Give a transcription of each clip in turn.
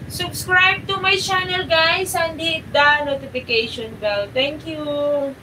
Subscribe to my channel, guys, and hit the notification bell. Thank you.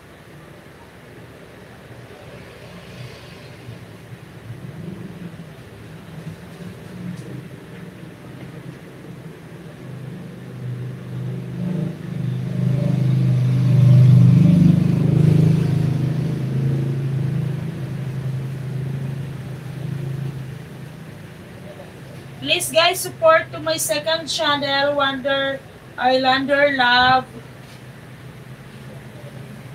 Please, guys, support to my second channel, Wonder Islander Love.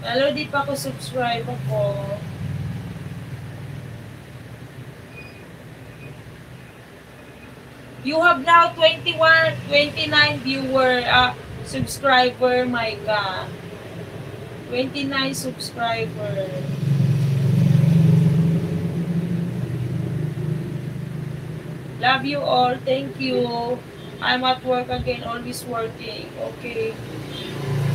Hello, di pa ako subscribe ako. You have now 29 subscriber, my God. 29 subscriber. Love you all. Thank you. I'm at work again, always working. Okay.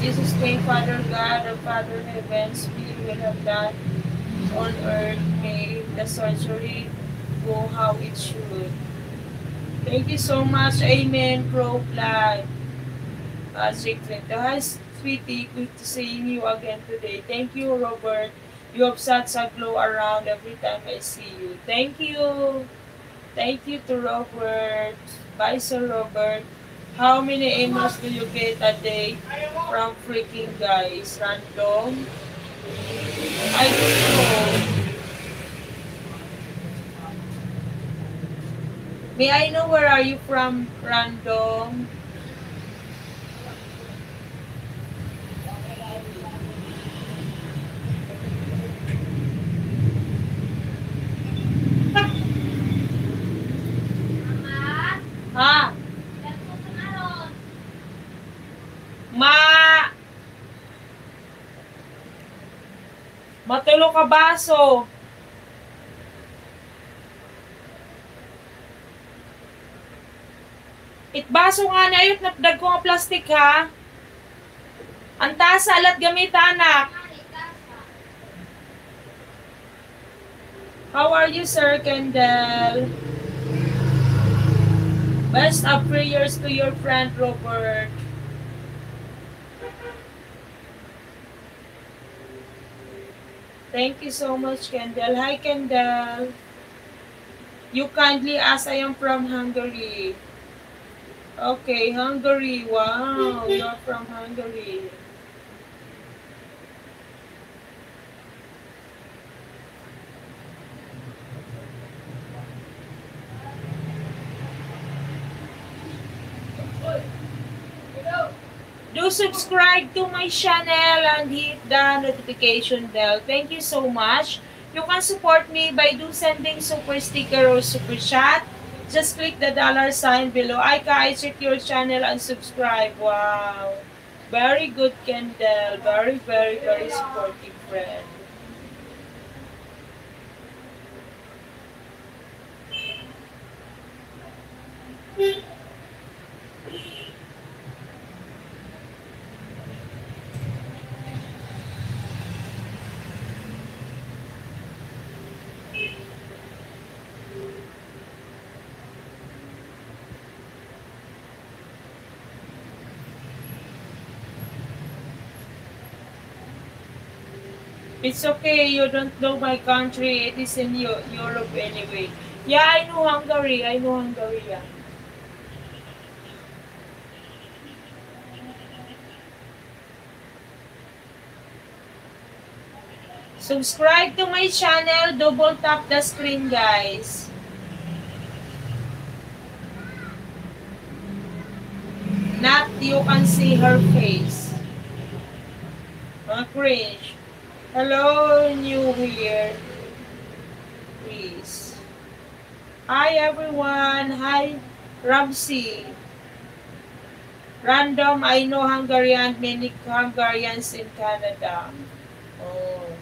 Jesus name, Father God, the Father heaven, Spirit will have done on earth. May the surgery go how it should. Thank you so much. Amen. Pro Flag. Hi, sweetie. Good to seeing you again today. Thank you, Robert. You have such a glow around every time I see you. Thank you. Thank you to Robert. Bye, Sir Robert. How many emails do you get a day from freaking guys? Random? I don't know. May I know where are you from, Random? Ha? Matulo ka baso. Itbaso nga na yun, napdag ko nga plastic ha. Ang tasa, alat gamit anak. How are you, Sir Kendall? Best of prayers to your friend, Robert. Thank you so much, Kendall. Hi, Kendall. You kindly ask, I am from Hungary. Okay, Hungary. Wow, you're from Hungary. Do subscribe to my channel and hit the notification bell. Thank you so much. You can support me by sending super sticker or super chat. Just click the $sign below. I check your channel and subscribe. Wow. Very good, Kendall. Very, very, very supportive friend. It's okay, you don't know my country. It is in Europe anyway. Yeah, I know Hungary. I know Hungary. Yeah. Subscribe to my channel. Double tap the screen, guys. Not you can see her face. Cringe. Hello, new here. Please. Hi, everyone. Hi, Ramsey. Random, I know Hungarian, many Hungarians in Canada. Oh.